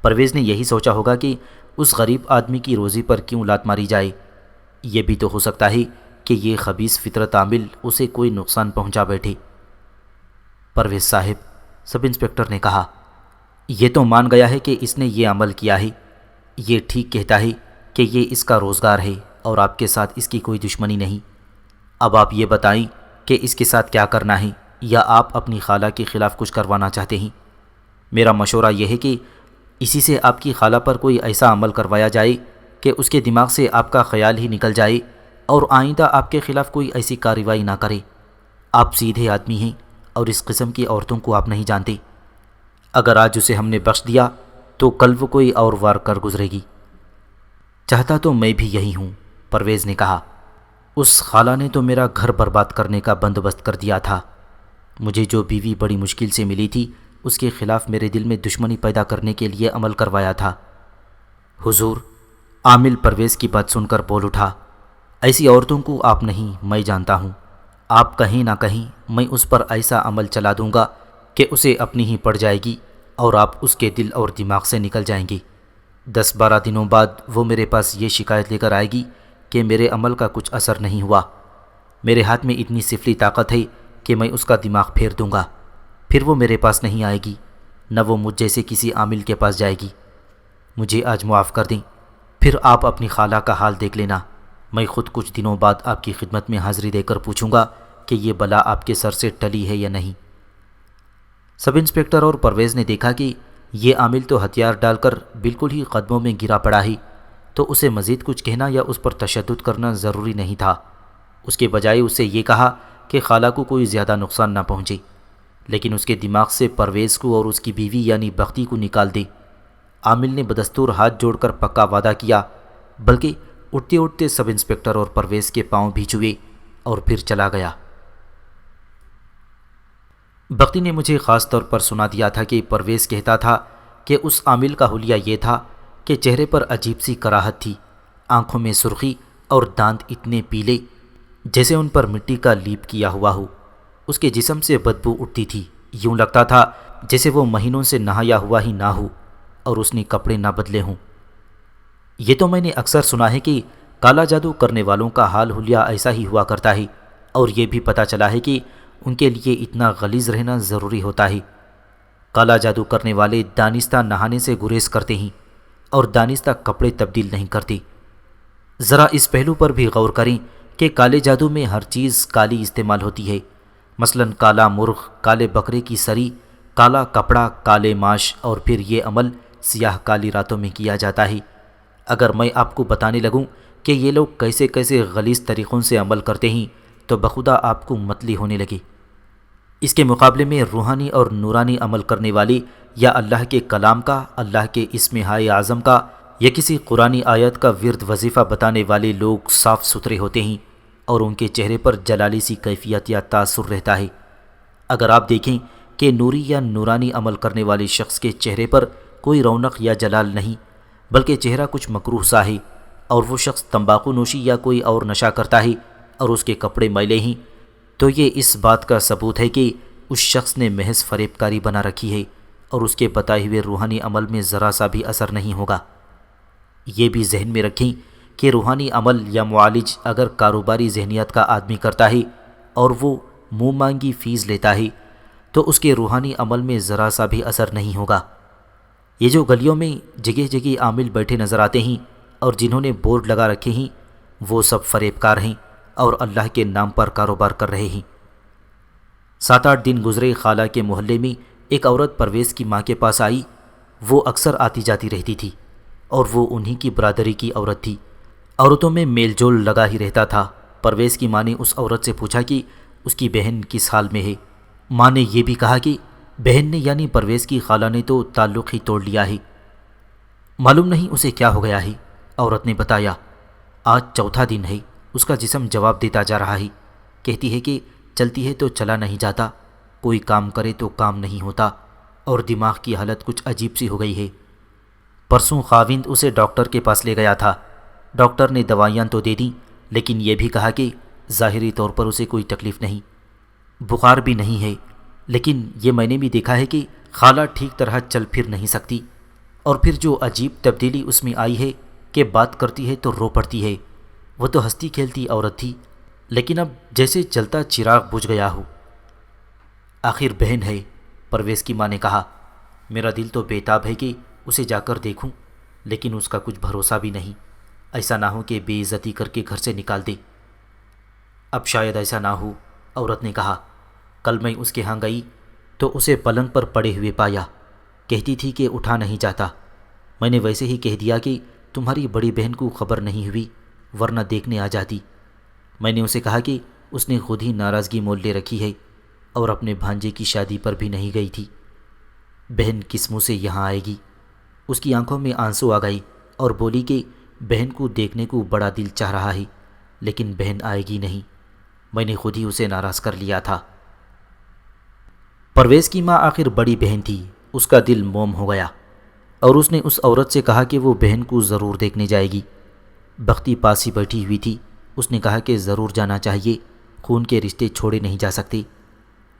پرویز نے یہی سوچا ہوگا کہ اس غریب آدمی کی روزی پر کیوں لات ماری جائے۔ یہ بھی تو ہو سکتا ہے کہ یہ خبیث فطرت عامل اسے کوئی نقصان پہنچا بیٹھے۔ پرویز صاحب، سب انسپکٹر نے کہا، یہ تو مان گیا ہے کہ اس نے یہ عمل کیا ہے۔ یہ ٹھیک کہتا ہے کہ یہ اس کا روزگار ہے اور آپ کے ساتھ اس کی کوئی دشمنی نہیں۔ اب آپ یہ بتائیں کہ اس کے ساتھ کیا کرنا ہے، یا آپ اپنی خالہ کے خلاف کچھ کروانا چاہتے ہیں؟ میرا مشورہ یہ ہے کہ اسی سے آپ کی خالہ پر کوئی ایسا عمل کروایا جائے کہ اس کے دماغ سے آپ کا خیال ہی نکل جائے اور آئندہ آپ کے خلاف کوئی ایسی کارروائی نہ کرے۔ آپ سیدھے آدمی ہیں اور اس قسم کی عورتوں کو آپ نہیں جانتے۔ اگر آج اسے ہم نے بخش دیا تو کل وہ کوئی اور وار کر گزرے گی۔ چاہتا تو میں بھی یہی ہوں، پرویز نے کہا۔ اس خالہ نے تو میرا گھر برباد کرنے کا بندوبست کر دیا تھا۔ مجھے جو بیوی بڑی مشکل سے ملی تھی اس کے خلاف میرے دل میں دشمنی پیدا کرنے کے لیے عمل کروایا تھا۔ حضور، عامل پرویز کی بات سن کر بول اٹھا، ایسی عورتوں کو آپ نہیں، میں جانتا ہوں۔ آپ کہیں نہ کہیں میں اس پر ایسا عمل چلا دوں گا کہ اسے اپنی ہی پڑ جائے گی اور آپ اس کے دل اور دماغ سے نکل جائیں گے۔ 10-12 دنوں بعد وہ میرے پاس یہ شکایت لے کر آئے گی کہ میرے عمل کا کچھ اثر نہیں ہوا۔ میرے ہاتھ میں اتنی سفلی طاقت ہے کہ میں اس کا دماغ پھیر دوں گا۔ پھر وہ میرے پاس نہیں آئے گی، نہ وہ مجھ جیسے کسی عامل کے پاس جائے گی۔ مجھے آج معاف کر دیں، پھر آپ اپنی خالہ کا حال دیکھ لینا۔ میں خود کچھ دنوں بعد آپ کی خدمت میں حاضری دے کر پوچھوں گا کہ یہ بلا آپ کے سر سے ٹلی ہے یا نہیں۔ سب انسپکٹر اور پرویز نے دیکھا کہ یہ عامل تو ہتھیار ڈال کر بالکل ہی قدموں میں گرا پڑا ہی، تو اسے مزید کچھ کہنا یا اس پر تشدد کرنا ضروری نہیں تھا۔ اس کے بجائے اسے یہ کہا کہ خالہ کو کوئی زیادہ نقصان نہ پہنچے، لیکن اس کے دماغ سے پرویز کو اور اس کی بیوی یعنی بختی کو نکال دے۔ عامل نے بدستور ہاتھ جوڑ کر پکا وعدہ کیا، بلکہ اٹھتے اٹھتے سب انسپکٹر اور پرویز کے پاؤں بھی چھوئے اور پھر چلا گیا۔ بختی نے مجھے خاص طور پر سنا دیا تھا کہ پرویز کہتا تھا کہ اس عامل کا حلیہ یہ تھا کہ چہرے پر عجیب سی کراہت تھی، آنکھوں میں سرخی اور دانت اتنے پیلے جیسے ان پر مٹی کا لیپ کیا ہوا ہو۔ اس کے جسم سے بدبو اٹھتی تھی، یوں لگتا تھا جیسے وہ مہینوں سے نہایا ہوا ہی نہ ہو اور اس نے کپڑے نہ بدلے ہوں۔ یہ تو میں نے اکثر سنا ہے کہ کالا جادو کرنے والوں کا حال حلیہ ایسا ہی ہوا کرتا ہے، اور یہ بھی پتہ چلا ہے کہ ان کے لیے اتنا غلیظ رہنا ضروری ہوتا ہے۔ کالا جادو کرنے والے دانستہ نہانے سے گریز کرتے ہیں اور دانستہ کپڑے تبدیل نہیں کرتے۔ ذرا اس پہلو پر بھی غور کریں کہ کالے جادو میں ہر چیز کالی استعمال ہوتی ہے، مثلاً کالا مرغ، کالے بکرے کی سری، کالا کپڑا، کالے ماش، اور پھر یہ عمل سیاہ کالی راتوں میں کیا جاتا ہے۔ اگر میں آپ کو بتانے لگوں کہ یہ لوگ کیسے کیسے غلیظ طریقوں سے عمل کرتے ہیں تو بخدا آپ کو متلی ہونے لگے۔ اس کے مقابلے میں روحانی اور نورانی عمل کرنے والے یا اللہ کے کلام کا، اللہ کے اسم ہائے اعظم کا یا کسی قرآنی آیت کا ورد وظیفہ بتانے والے لوگ صاف ستھرے ہوتے ہیں اور ان کے چہرے پر جلالی سی کیفیت یا تاثر رہتا ہے۔ اگر آپ دیکھیں کہ نوری یا نورانی عمل کرنے والے شخص کے چہرے پر کوئی رونق یا جلال نہیں، بلکہ چہرہ کچھ مکروہ سا ہے، اور وہ شخص تمباکو نوشی یا کوئی اور نشہ کرتا ہے اور اس کے کپڑے میلے ہیں، تو یہ اس بات کا ثبوت ہے کہ اس شخص نے محض فریب کاری بنا رکھی ہے اور اس کے بتائے ہوئے روحانی عمل میں ذرا سا بھی اثر نہیں ہوگا۔ یہ بھی ذہن میں رکھیں کہ روحانی عمل یا معالج اگر کاروباری ذہنیت کا آدمی کرتا ہے اور وہ منہ مانگی فیس لیتا ہے تو اس کے روحانی عمل میں ذرا سا بھی اثر نہیں ہوگا۔ یہ جو گلیوں میں جگہ جگہ عامل بیٹھے نظر آتے ہیں اور جنہوں نے بورڈ لگا رکھے ہیں، وہ سب فریب کار ہیں اور اللہ کے نام پر کاروبار کر رہے ہیں۔ 7-8 دن گزرے، خالہ کے محلے میں ایک عورت پرویز کی ماں کے پاس آئی۔ وہ اکثر آتی جاتی رہتی تھی اور وہ انہی کی برادری کی عورت تھی۔ عورتوں میں میل جول لگا ہی رہتا تھا۔ پرویز کی ماں نے اس عورت سے پوچھا کہ اس کی بہن کس حال میں ہے۔ ماں نے یہ بھی کہا کہ بہن نے یعنی پرویز کی خالہ نے تو تعلق ہی توڑ لیا ہے، معلوم نہیں اسے کیا ہو گیا ہے۔ عورت نے بتایا، آج چوتھا دن ہے، اس کا جسم جواب دیتا جا رہا ہے، کہتی ہے کہ چلتی ہے تو چلا نہیں جاتا، کوئی کام کرے تو کام نہیں ہوتا، اور دماغ کی حالت کچھ عجیب سی ہو گئی ہے۔ پرسوں خاوند اسے ڈاکٹر کے پاس لے گیا تھا۔ ڈاکٹر نے دوائیاں تو دے دیں، لیکن یہ بھی کہا کہ ظاہری طور پر اسے کوئی تکلیف نہیں، بخار بھی نہیں ہے، لیکن یہ میں نے بھی دیکھا ہے کہ خالہ ٹھیک طرح چل پھر نہیں سکتی، اور پھر جو عجیب تبدیلی اس میں آئی ہے کہ بات کرتی ہے تو رو پڑتی ہے۔ وہ تو ہنستی کھیلتی عورت تھی، لیکن اب جیسے چلتا چراغ بجھ گیا ہو۔ آخر بہن ہے، پرویز کی ماں نے کہا۔ میرا دل تو بےتاب ہے کہ اسے جا کر دیکھوں، لیکن اس کا کچھ بھروسہ بھی نہیں، ایسا نہ ہو کہ بے عزتی کر کے گھر سے نکال دے۔ اب شاید ایسا نہ ہو، عورت نے کہا۔ کل میں اس کے ہاں گئی تو اسے پلنگ پر پڑے ہوئے پایا، کہتی تھی کہ اٹھا نہیں جاتا۔ میں نے ویسے ہی کہہ دیا کہ تمہاری بڑی بہن کو خبر نہیں ہوئی، ورنہ دیکھنے آ جاتی۔ میں نے اسے کہا کہ اس نے خود ہی ناراضگی مول لے رکھی ہے اور اپنے بھانجے کی شادی پر بھی نہیں گئی تھی۔ بہن کس منہ سے یہاں آئے گی؟ اس کی آنکھوں میں آنسو آ گئی اور بولی کہ بہن کو دیکھنے کو بڑا دل چاہ رہا ہے، لیکن بہن آئے گی نہیں، میں نے خود ہی اسے ناراض کر لیا تھا۔ پرویز کی ماں آخر بڑی بہن تھی، اس کا دل موم ہو گیا اور اس نے اس عورت سے کہا کہ وہ بہن کو ضرور دیکھنے جائے گی۔ بختی پاس ہی بیٹھی ہوئی تھی، اس نے کہا کہ ضرور جانا چاہیے، خون کے رشتے چھوڑے نہیں جا سکتے۔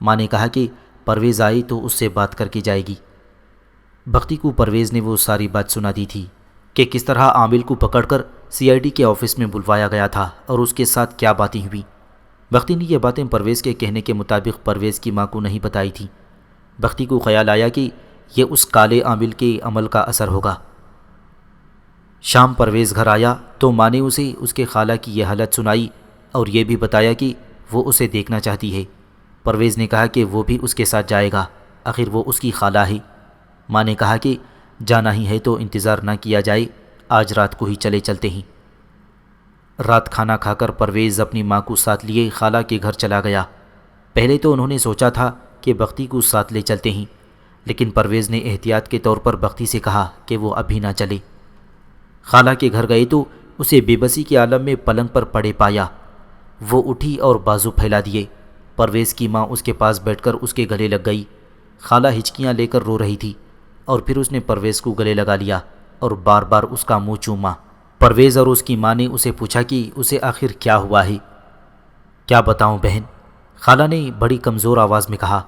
ماں نے کہا کہ پرویز آئی تو اس سے بات کر کے جائے گی۔ بختی کو پرویز نے وہ ساری بات سنا دی تھی کہ کس طرح عامل کو پکڑ کر CID کے آفس میں بلوایا گیا تھا اور اس کے ساتھ کیا باتیں ہوئی۔ بختی نے یہ باتیں پرویز کے کہنے کے مطابق پرویز کی ماں کو نہیں بتائی تھیں۔ بختی کو خیال آیا کہ یہ اس کالے عامل کے عمل کا اثر ہوگا۔ شام پرویز گھر آیا تو ماں نے اسے اس کے خالہ کی یہ حالت سنائی اور یہ بھی بتایا کہ وہ اسے دیکھنا چاہتی ہے۔ پرویز نے کہا کہ وہ بھی اس کے ساتھ جائے گا، آخر وہ اس کی خالہ ہے۔ ماں نے کہا کہ جانا ہی ہے تو انتظار نہ کیا جائے، آج رات کو ہی چلتے ہیں۔ رات کھانا کھا کر پرویز اپنی ماں کو ساتھ لیے خالہ کے گھر چلا گیا۔ پہلے تو انہوں نے سوچا تھا کہ بختی کو ساتھ لے چلتے ہیں، لیکن پرویز نے احتیاط کے طور پر بختی سے کہا کہ وہ ابھی نہ چلے۔ خالہ کے گھر گئے تو اسے بے بسی کے عالم میں پلنگ پر پڑے پایا۔ وہ اٹھی اور بازو پھیلا دیے۔ پرویز کی ماں اس کے پاس بیٹھ کر اس کے گلے لگ گئی۔ خالہ ہچکیاں لے کر رو رہی تھی اور پھر اس نے پرویز کو گلے لگا لیا اور بار بار اس کا منہ چوما۔ پرویز اور اس کی ماں نے اسے پوچھا کہ اسے آخر کیا ہوا ہے۔ کیا بتاؤں بہن، خالہ نے بڑی کمزور آواز میں کہا۔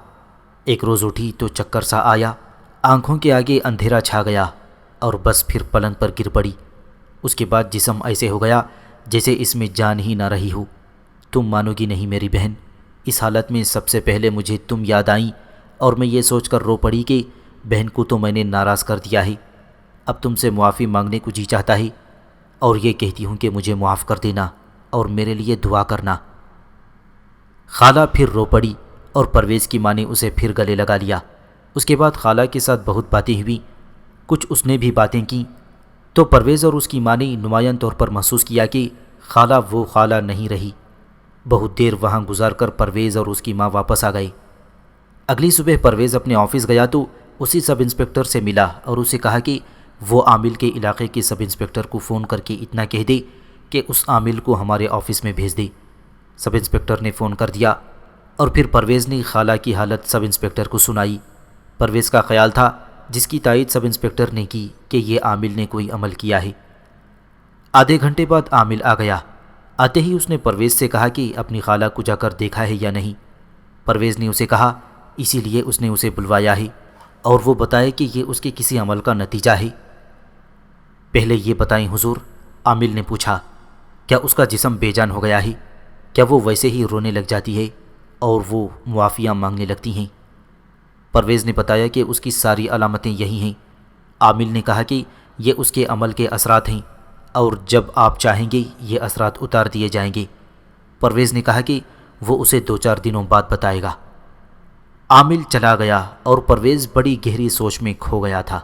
ایک روز اٹھی تو چکر سا آیا، آنکھوں کے آگے اندھیرا چھا گیا اور بس پھر پلنگ پر گر پڑی۔ اس کے بعد جسم ایسے ہو گیا جیسے اس میں جان ہی نہ رہی ہو۔ تم مانو گی نہیں میری بہن، اس حالت میں سب سے پہلے مجھے تم یاد آئیں اور میں یہ سوچ کر رو پڑی کہ بہن کو تو میں نے ناراض کر دیا ہے، اب تم سے معافی مانگنے کو جی چاہتا ہے اور یہ کہتی ہوں کہ مجھے معاف کر دینا اور میرے لیے دعا کرنا۔ خالہ پھر رو پڑی اور پرویز کی ماں نے اسے پھر گلے لگا لیا۔ اس کے بعد خالہ کے ساتھ بہت باتیں ہوئیں، کچھ اس نے بھی باتیں کیں تو پرویز اور اس کی ماں نے نمایاں طور پر محسوس کیا کہ خالہ وہ خالہ نہیں رہی۔ بہت دیر وہاں گزار کر پرویز اور اس کی ماں واپس آ گئے۔ اگلی صبح پرویز اپنے آفس گیا تو اسی سب انسپکٹر سے ملا اور اسے کہا کہ وہ عامل کے علاقے کے سب انسپکٹر کو فون کر کے اتنا کہہ دے کہ اس عامل کو ہمارے آفس میں بھیج دے۔ سب انسپکٹر نے فون کر دیا اور پھر پرویز نے خالہ کی حالت سب انسپکٹر کو سنائی۔ پرویز کا خیال تھا، جس کی تائید سب انسپکٹر نے کی، کہ یہ عامل نے کوئی عمل کیا ہے۔ آدھے گھنٹے بعد عامل آ گیا۔ آتے ہی اس نے پرویز سے کہا کہ اپنی خالہ کو جا کر دیکھا ہے یا نہیں۔ پرویز نے اسے کہا اسی لیے اس نے اسے بلوایا ہے اور وہ بتائے کہ یہ اس کے کسی عمل کا نتیجہ ہے۔ پہلے یہ بتائیں حضور، عامل نے پوچھا، کیا اس کا جسم بے جان ہو گیا ہے؟ کیا وہ ویسے ہی رونے لگ جاتی ہے اور وہ معافیاں مانگنے لگتی ہیں؟ پرویز نے بتایا کہ اس کی ساری علامتیں یہی ہیں۔ عامل نے کہا کہ یہ اس کے عمل کے اثرات ہیں اور جب آپ چاہیں گے یہ اثرات اتار دیے جائیں گے۔ پرویز نے کہا کہ وہ اسے 2-4 دنوں بعد بتائے گا۔ عامل چلا گیا اور پرویز بڑی گہری سوچ میں کھو گیا تھا۔